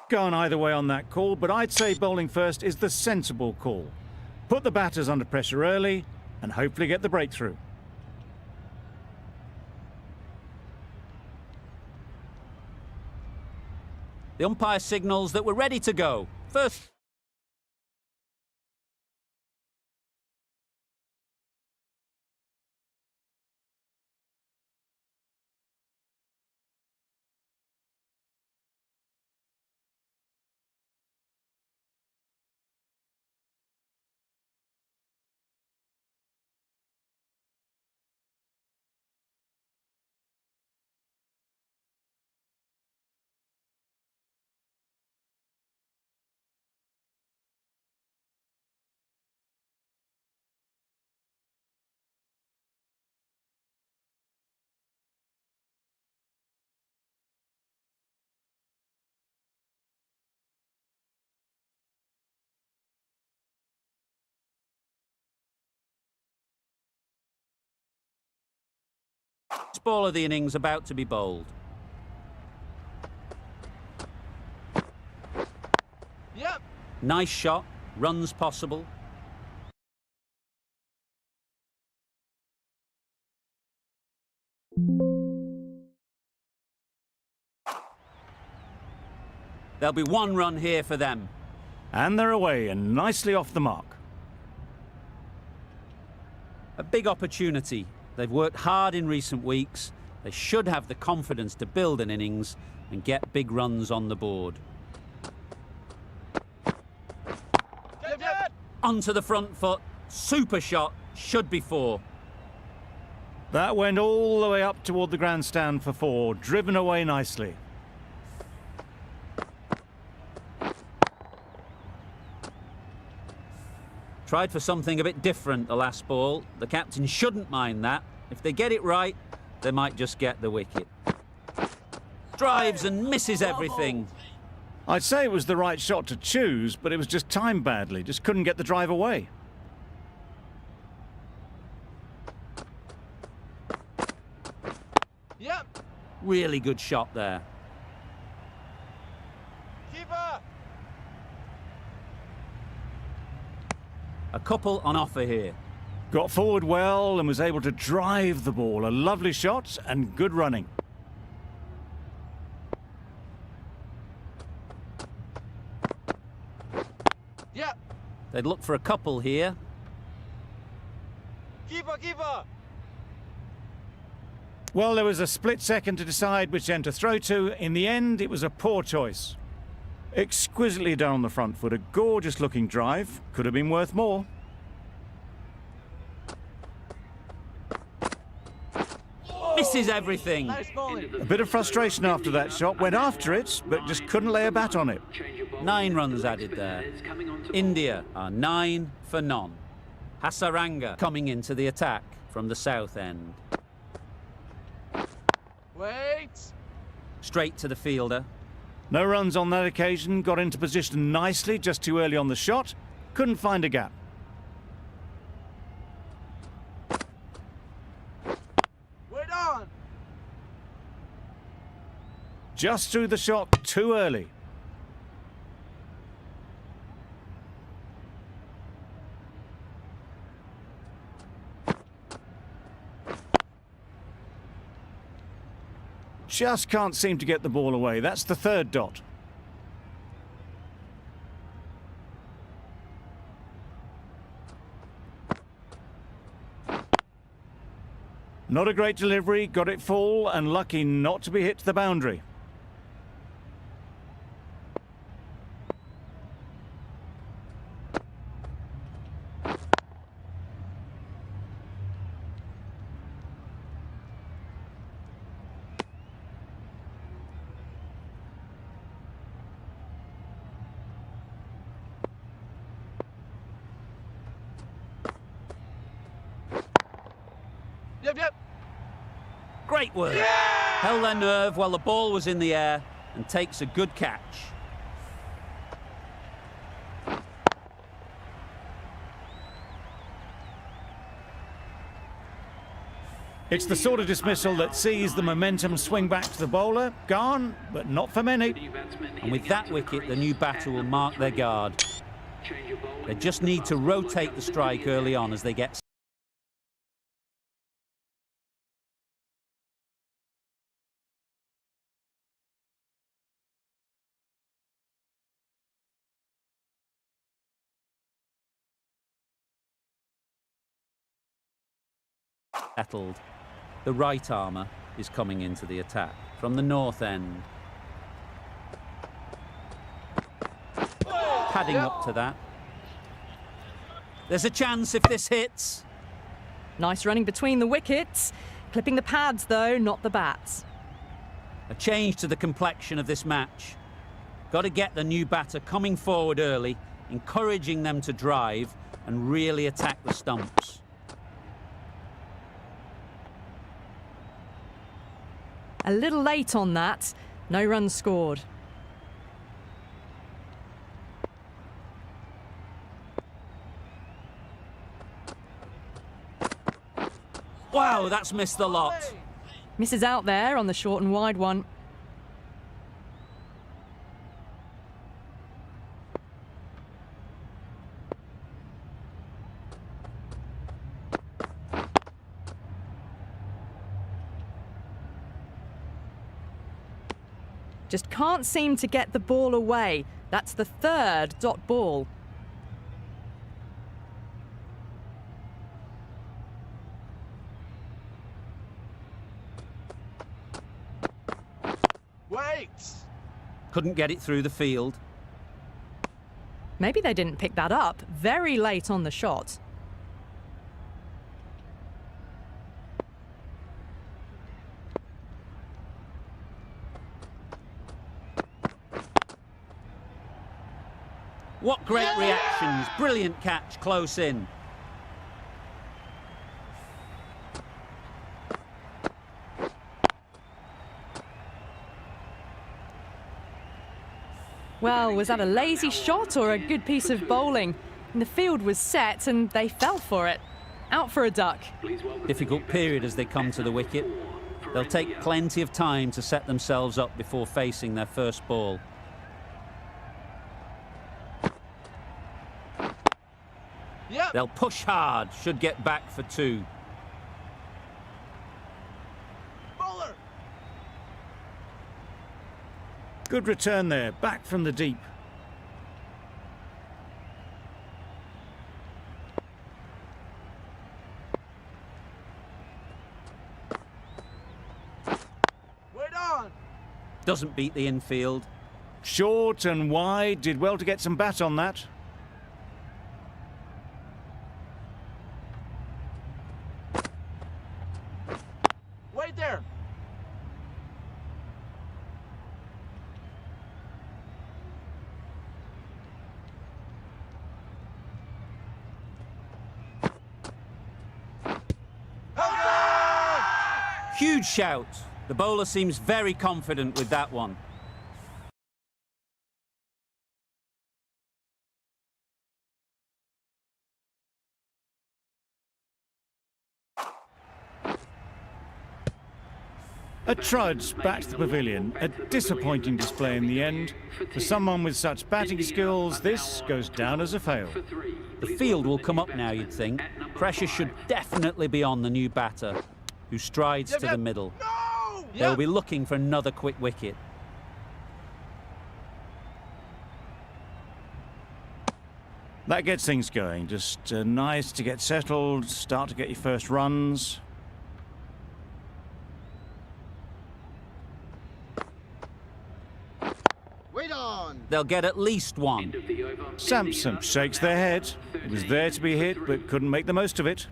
Gone either way on that call, but I'd say bowling first is the sensible call. Put the batters under pressure early and hopefully get the breakthrough. The umpire signals that we're ready to go. First. Ball of the innings about to be bowled. Yep. Nice shot, runs possible. There'll be one run here for them. And they're away and nicely off the mark. A big opportunity. They've worked hard in recent weeks. They should have the confidence to build an innings and get big runs on the board. Onto the front foot. Super shot. Should be 4. That went all the way up toward the grandstand for 4, driven away nicely. Tried for something a bit different the last ball. The captain shouldn't mind that. If they get it right, they might just get the wicket. Drives and misses everything. I'd say it was the right shot to choose, but it was just timed badly. Just couldn't get the drive away. Yep. Really good shot there. Keeper. A couple on offer here. Got forward well and was able to drive the ball. A lovely shot and good running. Yep. They'd look for a couple here. Keeper, keeper. Well, there was a split second to decide which end to throw to. In the end, it was a poor choice. Exquisitely done on the front foot. A gorgeous looking drive. Could have been worth more. Misses everything. Nice bowling. A bit of frustration after that shot. Went after it, but just couldn't lay a bat on it. 9 runs added there. India are 9 for none. Hasaranga coming into the attack from the south end. Wait. Straight to the fielder. No runs on that occasion. Got into position nicely, just too early on the shot. Couldn't find a gap. Wait on. Just threw the shot too early. Just can't seem to get the ball away. That's the 3rd dot. Not a great delivery, got it full and lucky not to be hit to the boundary. Yep, yep. Great work. Yeah! Held their nerve while the ball was in the air and takes a good catch. It's the sort of dismissal that sees the momentum swing back to the bowler. Gone, but not for many. And with that wicket, the new batter will mark their guard. They just need to rotate the strike early on as they get settled. The right armour is coming into the attack from the north end. Padding up to that. There's a chance if this hits. Nice running between the wickets. Clipping the pads, though, not the bats. A change to the complexion of this match. Got to get the new batter coming forward early, encouraging them to drive and really attack the stumps. A little late on that. No runs scored. Wow, that's missed the lot. Misses out there on the short and wide one. Just can't seem to get the ball away. That's the third dot ball. Wait! Couldn't get it through the field. Maybe they didn't pick that up. Very late on the shot. What great reactions. Brilliant catch close in. Well, was that a lazy shot or a good piece of bowling? And the field was set and they fell for it. Out for a duck. Difficult period as they come to the wicket. They'll take plenty of time to set themselves up before facing their first ball. Yep. They'll push hard, should get back for two. Bowler! Good return there, back from the deep. Wait on! Doesn't beat the infield. Short and wide, did well to get some bat on that. Wait there! Huge shout. The bowler seems very confident with that one. A trudge back to the pavilion. A disappointing display in the end. For someone with such batting skills, this goes down as a fail. The field will come up now, you'd think. Pressure should definitely be on the new batter, who strides to the middle. No! They'll be looking for another quick wicket. That gets things going. Just nice to get settled, start to get your first runs. Wait on! They'll get at least one. Sampson shakes their head. It was there to be hit, but couldn't make the most of it.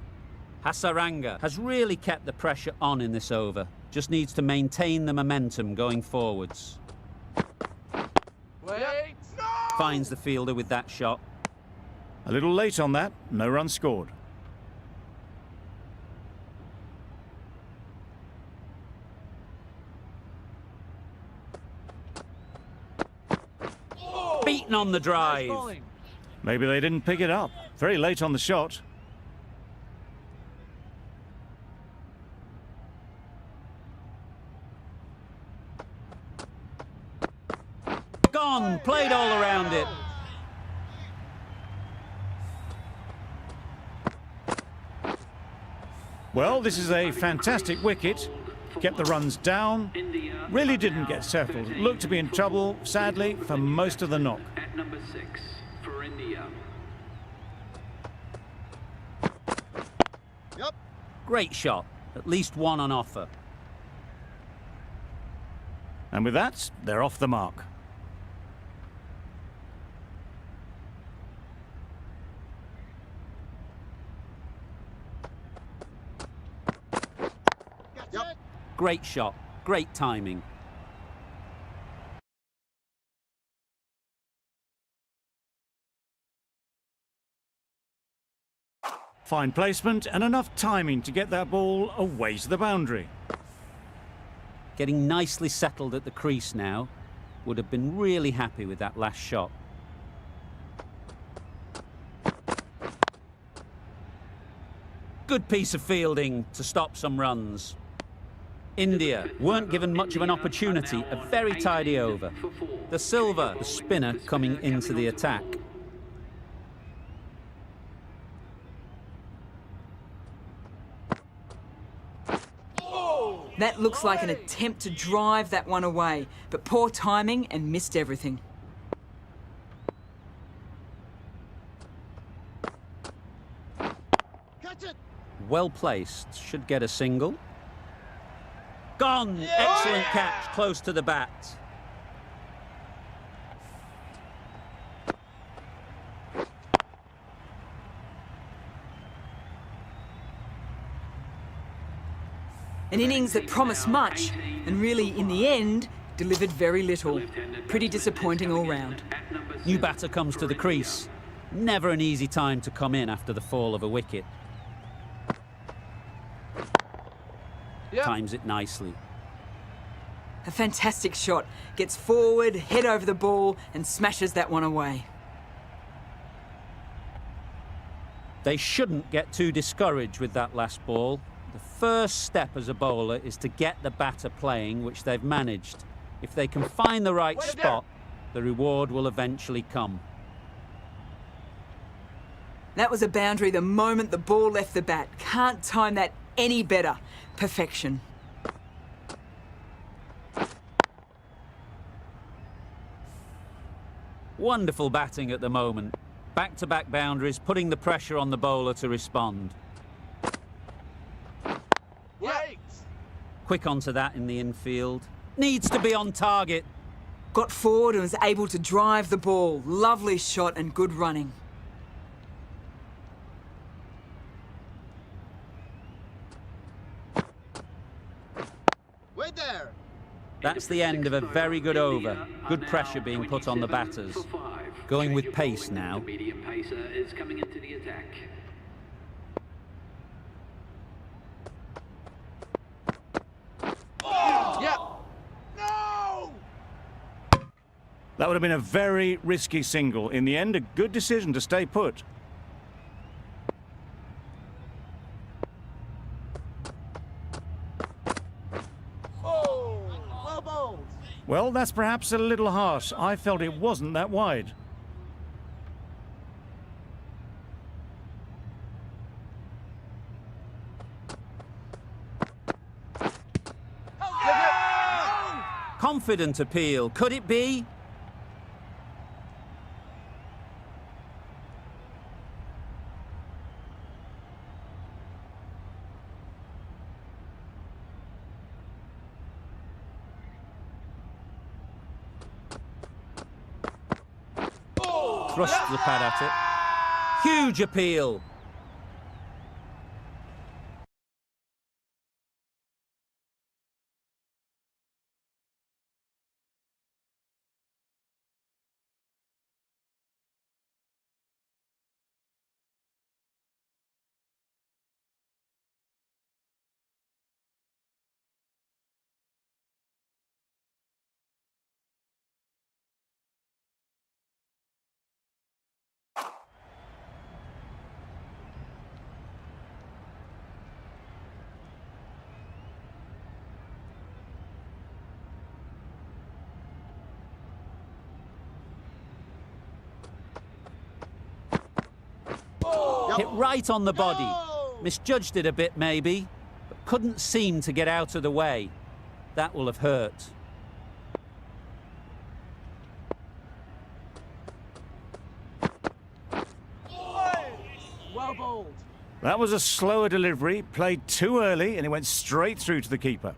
Hasaranga has really kept the pressure on in this over. Just needs to maintain the momentum going forwards. Wait! No! Finds the fielder with that shot. A little late on that, no run scored. Beaten on the Nice drive. bowling. Maybe they didn't pick it up. Very late on the shot. Well, this is a fantastic wicket. Kept the runs down. Really didn't get settled. Looked to be in trouble, sadly, for most of the knock. At number 6 for India. Yep. Great shot. At least one on offer. And with that, they're off the mark. Yep. Great shot. Great timing. Fine placement and enough timing to get that ball away to the boundary. Getting nicely settled at the crease now. Would have been really happy with that last shot. Good piece of fielding to stop some runs. India weren't given much of an opportunity. A very tidy over. The Silva, the spinner, coming into the attack. That looks like an attempt to drive that one away, but poor timing and missed everything. Catch it. Well placed. Should get a single. Gone! Excellent catch, close to the bat. An innings that promised much, and really, in the end, delivered very little. Pretty disappointing all round. New batter comes to the crease. Never an easy time to come in after the fall of a wicket. Yep. Times it nicely. A fantastic shot. Gets forward, head over the ball, and smashes that one away. They shouldn't get too discouraged with that last ball. The first step as a bowler is to get the batter playing, which they've managed. If they can find the right spot, the reward will eventually come. That was a boundary the moment the ball left the bat. Can't time that any better. Perfection. Wonderful batting at the moment. Back-to-back boundaries, putting the pressure on the bowler to respond. Right. Quick onto that in the infield. Needs to be on target. Got forward and was able to drive the ball. Lovely shot and good running. Wait there. That's the end of a very good over. Good pressure being put on the batters. Going with pace now. The medium pacer is coming into the attack. Yeah. No. That would have been a very risky single. In the end, a good decision to stay put. Oh, well bowled. Well, that's perhaps a little harsh. I felt it wasn't that wide. Confident appeal. Could it be? Thrust the pad at it. Huge appeal. Hit right on the body. No. Misjudged it a bit maybe, but couldn't seem to get out of the way. That will have hurt. Well bowled. That was a slower delivery, played too early, and it went straight through to the keeper.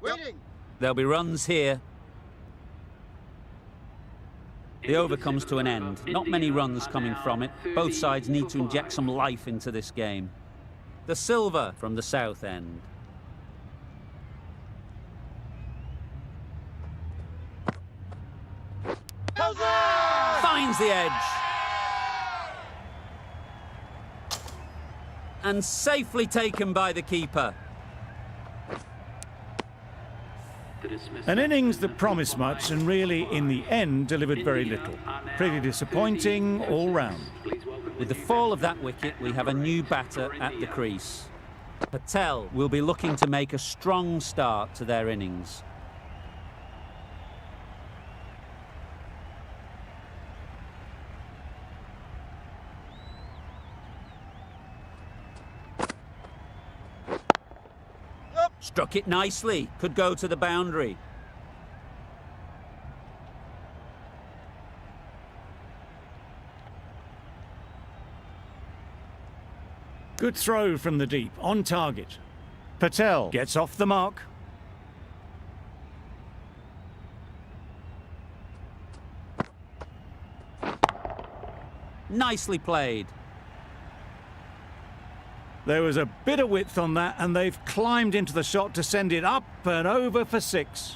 Waiting. There'll be runs here. The over comes to an end. Not many runs coming from it. Both sides need to inject some life into this game. The silver from the south end. Finds the edge. And safely taken by the keeper. An innings that promised much and really, in the end, delivered very little. Pretty disappointing all round. With the fall of that wicket, we have a new batter at the crease. Patel will be looking to make a strong start to their innings. Struck it nicely, could go to the boundary. Good throw from the deep, on target. Patel gets off the mark. Nicely played. There was a bit of width on that, and they've climbed into the shot to send it up and over for 6.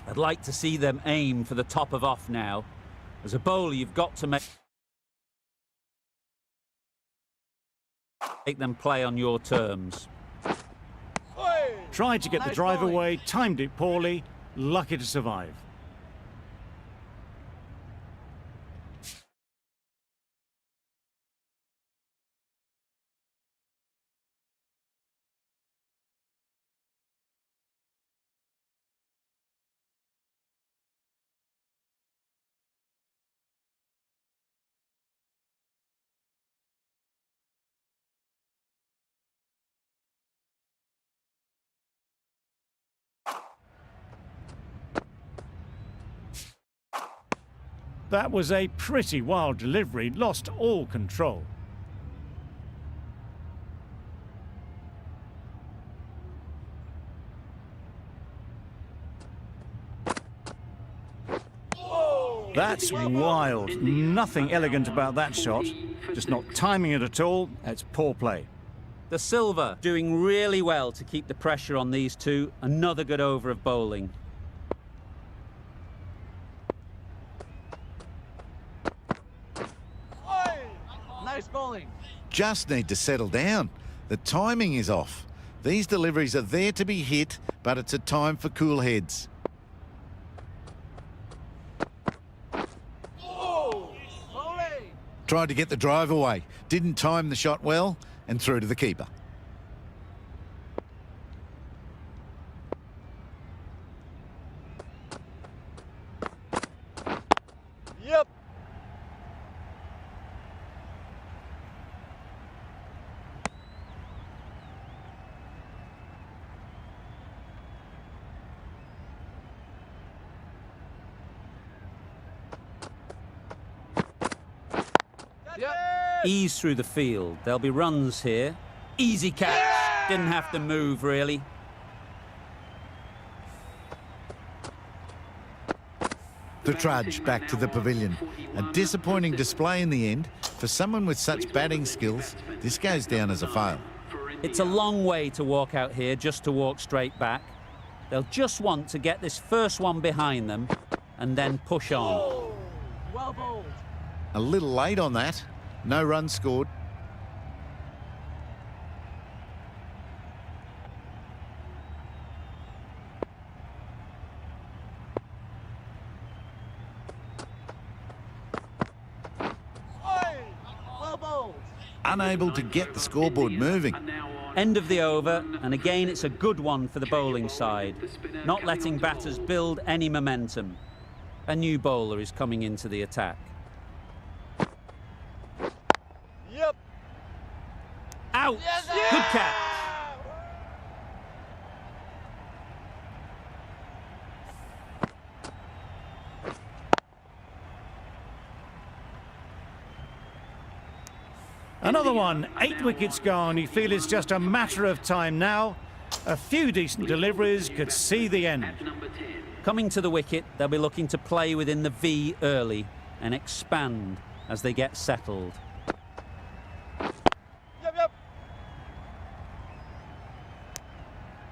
I'd like to see them aim for the top of off now. As a bowler, you've got to make them play on your terms. Tried to get the drive away, timed it poorly, lucky to survive. That was a pretty wild delivery, lost all control. That's wild. Nothing elegant about that shot. Just not timing it at all. It's poor play. The silver doing really well to keep the pressure on these two. Another good over of bowling. Nice bowling. Just need to settle down. The timing is off. These deliveries are there to be hit, but it's a time for cool heads. Bowling. Tried to get the drive away, didn't time the shot well, and through to the keeper. Yep. Yep. Ease through the field. There'll be runs here. Easy catch. Didn't have to move, really. The trudge back to the pavilion. A disappointing display in the end. For someone with such batting skills, this goes down as a fail. It's a long way to walk out here just to walk straight back. They'll just want to get this first one behind them and then push on. Well bowled. A little late on that. No runs scored. Well unable to get the scoreboard moving. End of the over, and again it's a good one for the bowling side, not letting batters build any momentum. A new bowler is coming into the attack. Yep. Out! Yes, Good catch! Another one, 8 wickets gone. You feel it's just a matter of time now. A few decent deliveries could see the end. Coming to the wicket, they'll be looking to play within the V early and expand as they get settled. Yep.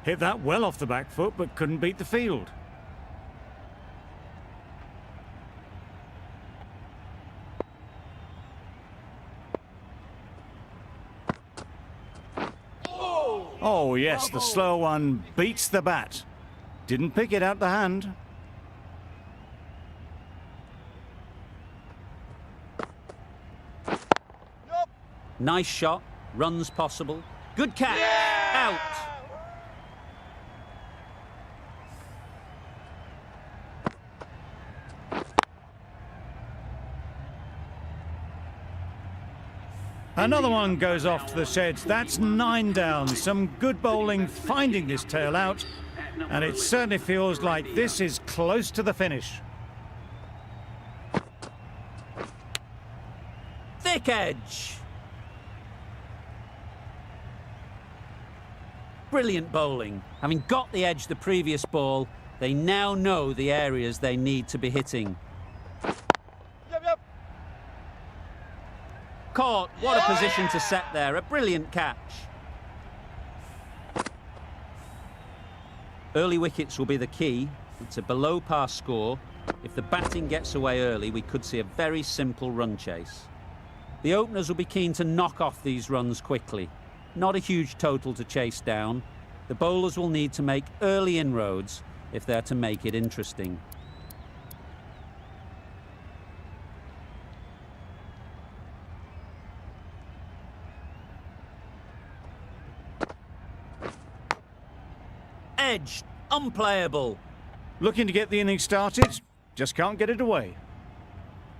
Hit that well off the back foot, but couldn't beat the field. Oh, yes, the slow one beats the bat. Didn't pick it out the hand. Yep. Nice shot, runs possible. Good catch! Out! Another one goes off to the sheds. That's 9 down. Some good bowling finding this tail out. And it certainly feels like this is close to the finish. Thick edge! Brilliant bowling. Having got the edge the previous ball, they now know the areas they need to be hitting. Yep. Caught. What a position to set there. A brilliant catch. Early wickets will be the key. It's a below par score. If the batting gets away early, we could see a very simple run chase. The openers will be keen to knock off these runs quickly. Not a huge total to chase down. The bowlers will need to make early inroads if they're to make it interesting. Edge, unplayable. Looking to get the innings started, just can't get it away.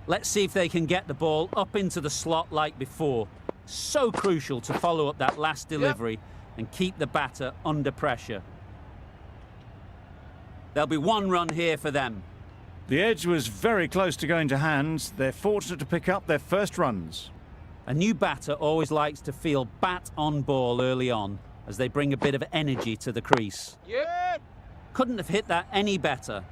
Let's see if they can get the ball up into the slot like before. So crucial to follow up that last delivery and keep the batter under pressure. There'll be 1 run here for them. The edge was very close to going to hands. They're fortunate to pick up their first runs. A new batter always likes to feel bat on ball early on as they bring a bit of energy to the crease. Yep. Couldn't have hit that any better.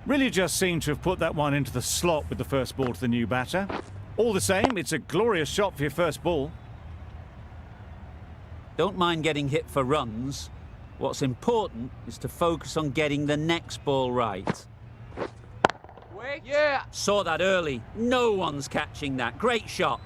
Really just seemed to have put that one into the slot with the first ball to the new batter. All the same, it's a glorious shot for your first ball. Don't mind getting hit for runs. What's important is to focus on getting the next ball right. Wait. Yeah. Saw that early. No one's catching that. Great shot.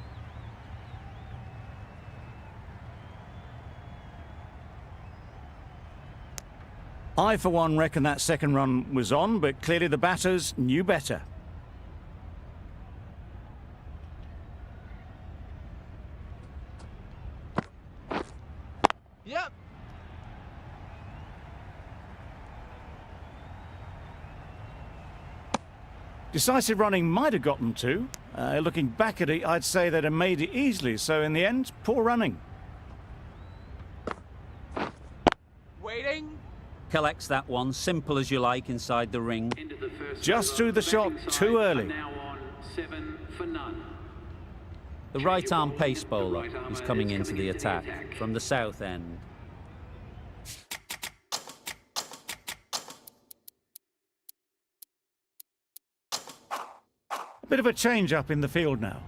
I, for one, reckon that second run was on, but clearly the batters knew better. Yep. Decisive running might have got them to. Looking back at it, I'd say they'd have made it easily, so in the end, poor running. Waiting. Collects that one, simple as you like, inside the ring. Just threw the shot too early. The right-arm pace bowler is coming into the attack from the south end. A bit of a change-up in the field now.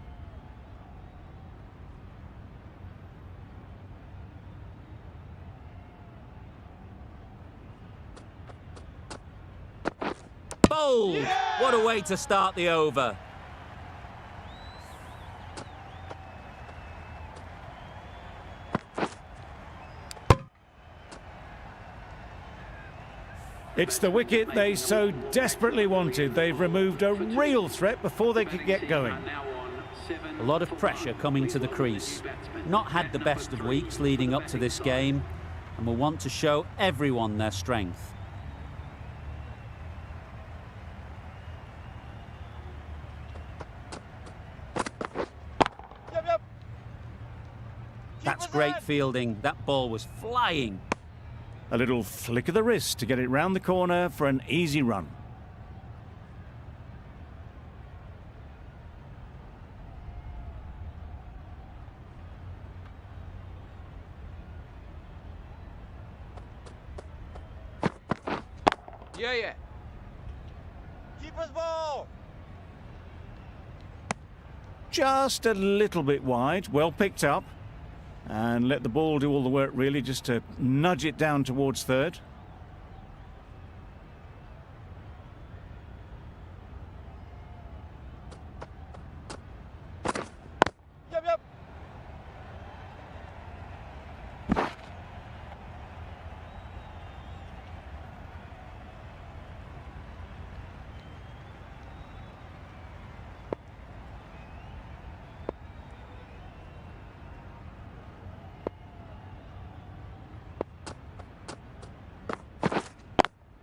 Bowled! Yeah! What a way to start the over. It's the wicket they so desperately wanted. They've removed a real threat before they could get going. A lot of pressure coming to the crease. Not had the best of weeks leading up to this game, and will want to show everyone their strength. Yep, yep. That's great fielding. That ball was flying. A little flick of the wrist to get it round the corner for an easy run. Yeah, yeah. Keeper's ball. Just a little bit wide, well picked up. And let the ball do all the work, really, just to nudge it down towards third. Yep, yep.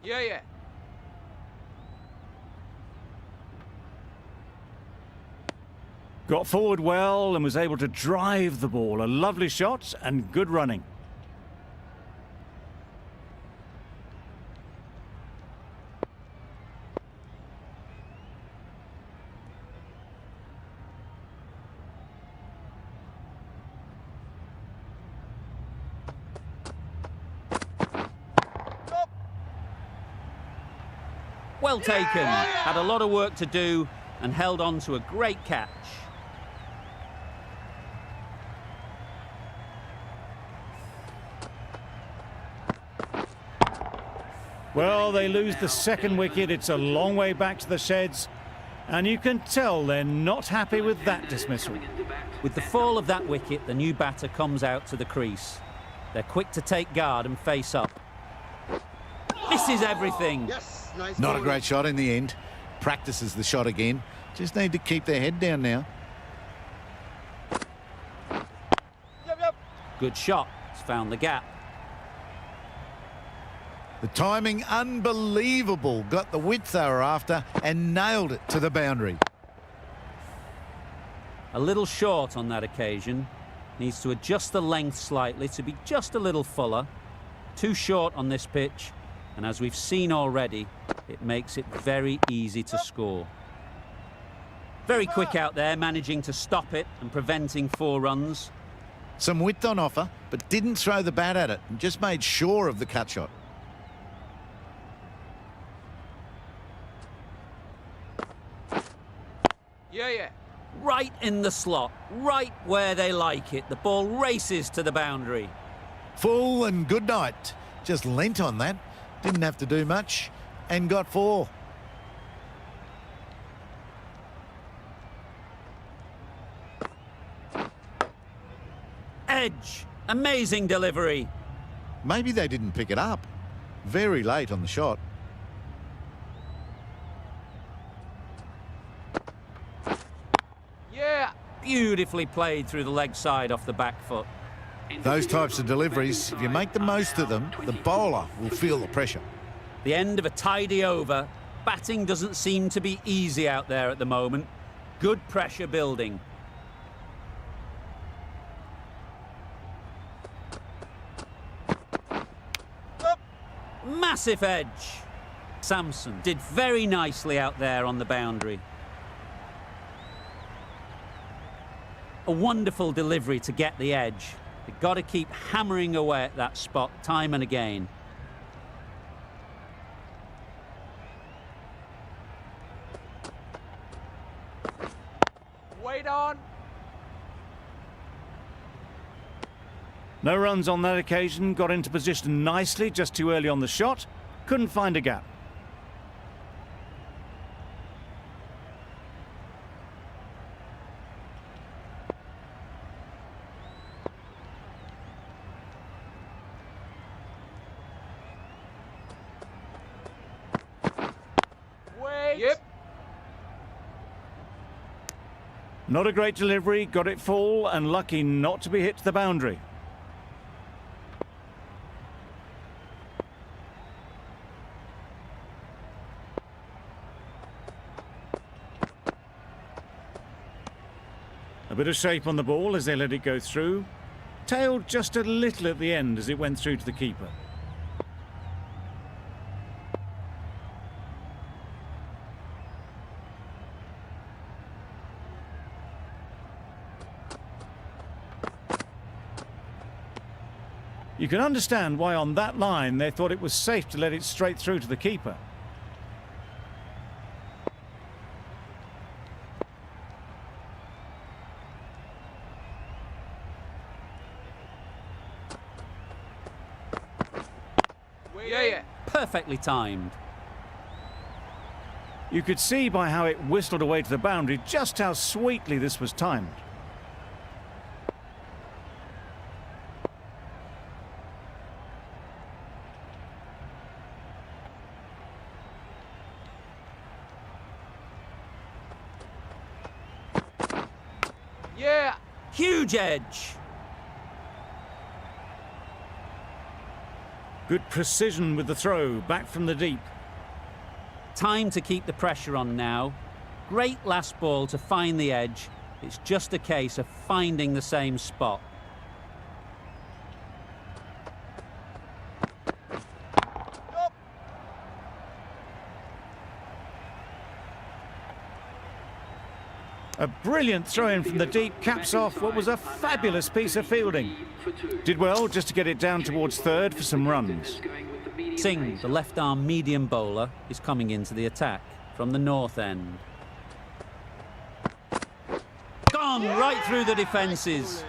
Yeah, yeah. Got forward well and was able to drive the ball. A lovely shot and good running. Well taken. Had a lot of work to do and held on to a great catch. Well, they lose the second wicket. It's a long way back to the sheds. And you can tell they're not happy with that dismissal. With the fall of that wicket, the new batter comes out to the crease. They're quick to take guard and face up. Misses everything. Yes, nice. Not a great shot in the end. Practices the shot again. Just need to keep their head down now. Yep, yep. Good shot. It's found the gap. The timing, unbelievable. Got the width they were after and nailed it to the boundary. A little short on that occasion. Needs to adjust the length slightly to be just a little fuller. Too short on this pitch. And as we've seen already, it makes it very easy to score. Very quick out there, managing to stop it and preventing 4 runs. Some width on offer, but didn't throw the bat at it and just made sure of the cut shot. Yeah, yeah. Right in the slot, right where they like it. The ball races to the boundary. Full and good night. Just leant on that. Didn't have to do much and got 4. Edge. Amazing delivery. Maybe they didn't pick it up. Very late on the shot. Yeah. Beautifully played through the leg side off the back foot. Those types of deliveries, if you make the most of them, the bowler will feel the pressure. The end of a tidy over. Batting doesn't seem to be easy out there at the moment. Good pressure building. Massive edge. Samson did very nicely out there on the boundary. A wonderful delivery to get the edge. They've got to keep hammering away at that spot time and again. Wait on. No runs on that occasion. Got into position nicely, just too early on the shot. Couldn't find a gap. Wait. Yep. Not a great delivery, got it full and lucky not to be hit to the boundary. A bit of shape on the ball as they let it go through. Tailed just a little at the end as it went through to the keeper. You can understand why on that line they thought it was safe to let it straight through to the keeper. Yeah. Perfectly timed. You could see by how it whistled away to the boundary just how sweetly this was timed. Yeah. Huge edge. Good precision with the throw, back from the deep. Time to keep the pressure on now. Great last ball to find the edge. It's just a case of finding the same spot. Yup. A brilliant throw-in from the deep caps off what was a fabulous piece of fielding. Did well just to get it down towards third for some runs. Singh, the left-arm medium bowler, is coming into the attack from the north end. Gone right through the defences.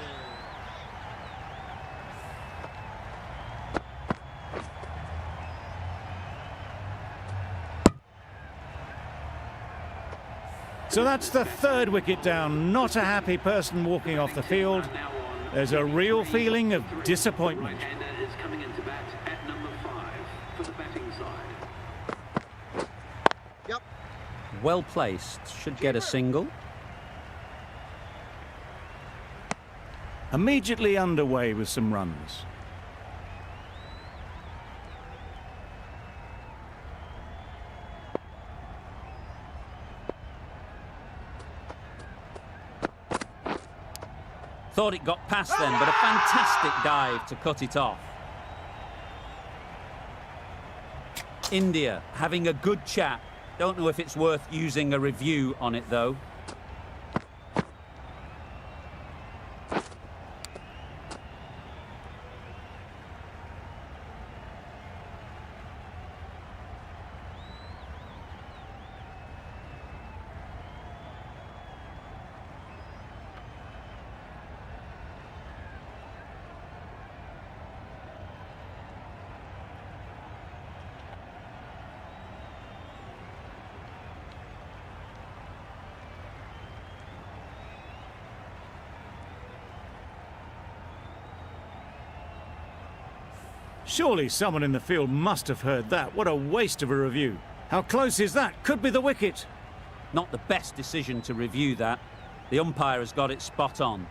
So that's the third wicket down. Not a happy person walking off the field. There's a real feeling of disappointment. Right-hander is coming into bat at number 5 for the batting side. Yup. Well placed, should get a single. Immediately underway with some runs. Thought it got past them, but a fantastic dive to cut it off. India having a good chat. Don't know if it's worth using a review on it though. Surely someone in the field must have heard that. What a waste of a review. How close is that? Could be the wicket. Not the best decision to review that. The umpire has got it spot on.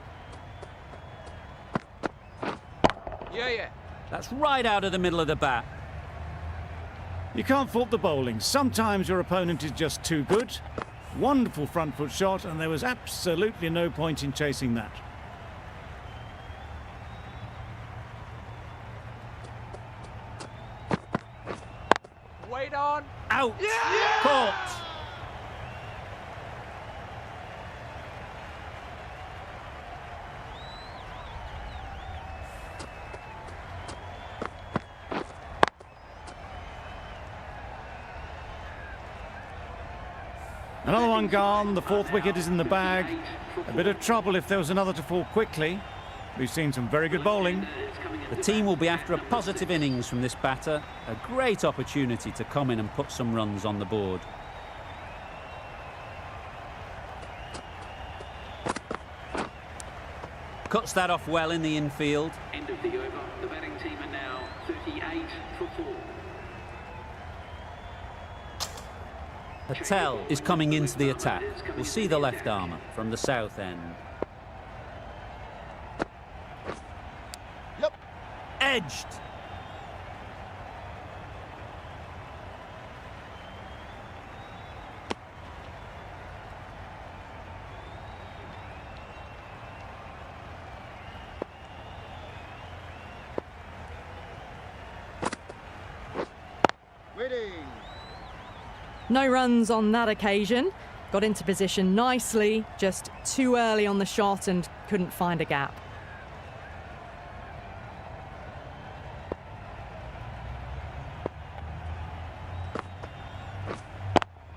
Yeah. That's right out of the middle of the bat. You can't fault the bowling. Sometimes your opponent is just too good. Wonderful front foot shot, and there was absolutely no point in chasing that. Wait on. Out! Yeah! Caught! Another one gone. The fourth wicket is in the bag. A bit of trouble if there was another to fall quickly. We've seen some very good bowling. The team will be after a positive innings from this batter. A great opportunity to come in and put some runs on the board. Cuts that off well in the infield. End of the over. The batting team are now 38 for 4. Patel is coming into the attack. We'll see the left armour from the south end. Yep. Edged. Waiting. No runs on that occasion. Got into position nicely, just too early on the shot and couldn't find a gap.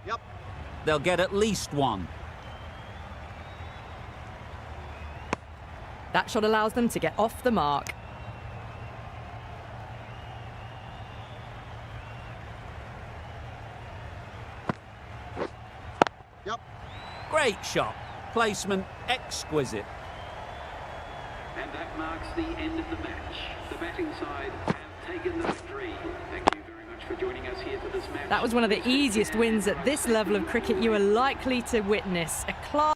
Yep. They'll get at least one. That shot allows them to get off the mark. Yep. Great shot. Placement exquisite. And that marks the end of the match. The batting side have taken the victory. Thank you very much for joining us here for this match. That was one of the easiest wins at this level of cricket you are likely to witness. A class